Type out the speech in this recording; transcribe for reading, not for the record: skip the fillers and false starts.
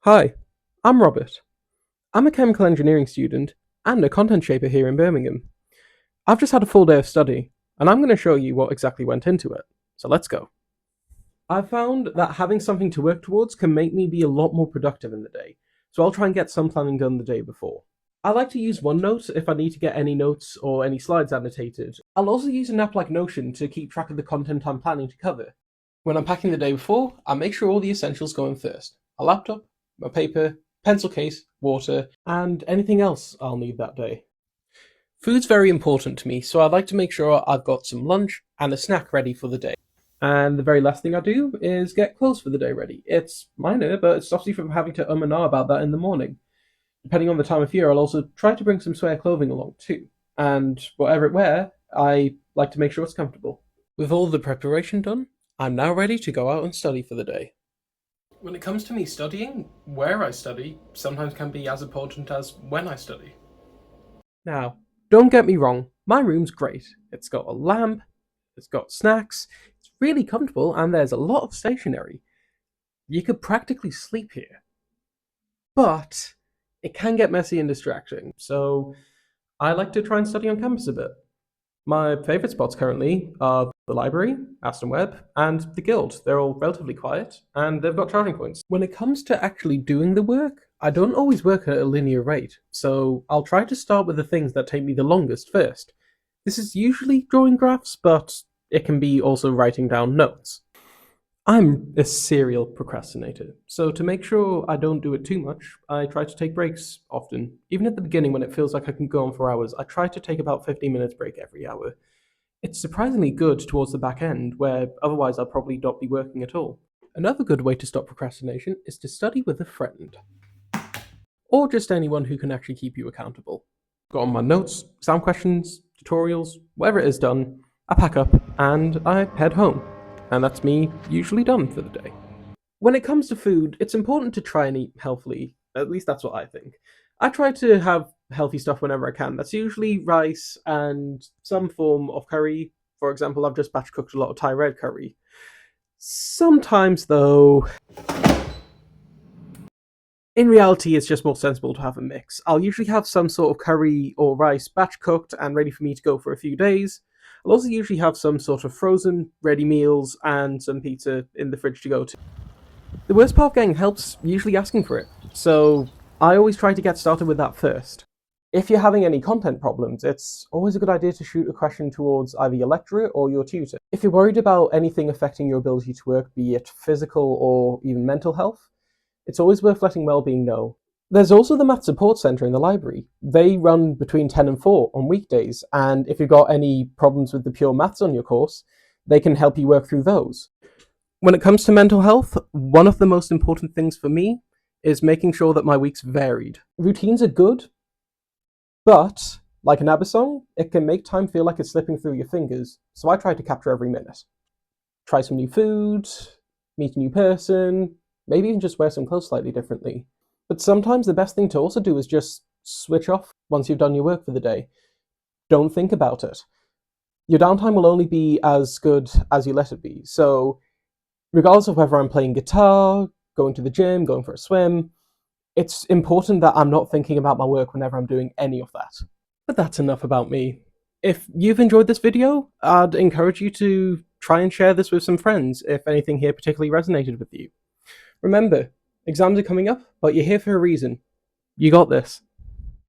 Hi, I'm Robert. I'm a chemical engineering student and a content shaper here in Birmingham. I've just had a full day of study, and I'm going to show you what exactly went into it. So let's go. I've found that having something to work towards can make me be a lot more productive in the day, so I'll try and get some planning done the day before. I like to use OneNote if I need to get any notes or any slides annotated. I'll also use an app like Notion to keep track of the content I'm planning to cover. When I'm packing the day before, I make sure all the essentials go in first: a laptop, a paper, pencil case, water, and anything else I'll need that day. Food's very important to me, so I like to make sure I've got some lunch and a snack ready for the day. And the very last thing I do is get clothes for the day ready. It's minor, but it stops you from having to and ah about that in the morning. Depending on the time of year, I'll also try to bring some sweater clothing along too. And whatever it wear, I like to make sure it's comfortable. With all the preparation done, I'm now ready to go out and study for the day. When it comes to me studying, where I study sometimes can be as important as when I study. Now, don't get me wrong, my room's great. It's got a lamp, it's got snacks, it's really comfortable, and there's a lot of stationery. You could practically sleep here. But it can get messy and distracting, so I like to try and study on campus a bit. My favourite spots currently are the library, Aston Webb, and the Guild. They're all relatively quiet, and they've got charging points. When it comes to actually doing the work, I don't always work at a linear rate, so I'll try to start with the things that take me the longest first. This is usually drawing graphs, but it can be also writing down notes. I'm a serial procrastinator, so to make sure I don't do it too much, I try to take breaks often. Even at the beginning when it feels like I can go on for hours, I try to take about 15 minutes break every hour. It's surprisingly good towards the back end, where otherwise I'll probably not be working at all. Another good way to stop procrastination is to study with a friend, or just anyone who can actually keep you accountable. Got on my notes, exam questions, tutorials, whatever it is done, I pack up and I head home. And that's me usually done for the day. When it comes to food, it's important to try and eat healthily. At least that's what I think. I try to have healthy stuff whenever I can. That's usually rice and some form of curry. For example, I've just batch cooked a lot of Thai red curry. Sometimes, though, in reality, it's just more sensible to have a mix. I'll usually have some sort of curry or rice batch cooked and ready for me to go for a few days. I'll also usually have some sort of frozen, ready meals and some pizza in the fridge to go to. The worst part of getting help's usually asking for it, so I always try to get started with that first. If you're having any content problems, it's always a good idea to shoot a question towards either your lecturer or your tutor. If you're worried about anything affecting your ability to work, be it physical or even mental health, it's always worth letting wellbeing know. There's also the Math Support Centre in the library. They run between 10 and 4 on weekdays, and if you've got any problems with the pure maths on your course, they can help you work through those. When it comes to mental health, one of the most important things for me is making sure that my week's varied. Routines are good, but like an ABBA song, it can make time feel like it's slipping through your fingers, so I try to capture every minute. Try some new food, meet a new person, maybe even just wear some clothes slightly differently. But sometimes the best thing to also do is just switch off once you've done your work for the day. Don't think about it. Your downtime will only be as good as you let it be, so regardless of whether I'm playing guitar, going to the gym, going for a swim, it's important that I'm not thinking about my work whenever I'm doing any of that. But that's enough about me. If you've enjoyed this video, I'd encourage you to try and share this with some friends if anything here particularly resonated with you. Remember, exams are coming up, but you're here for a reason. You got this.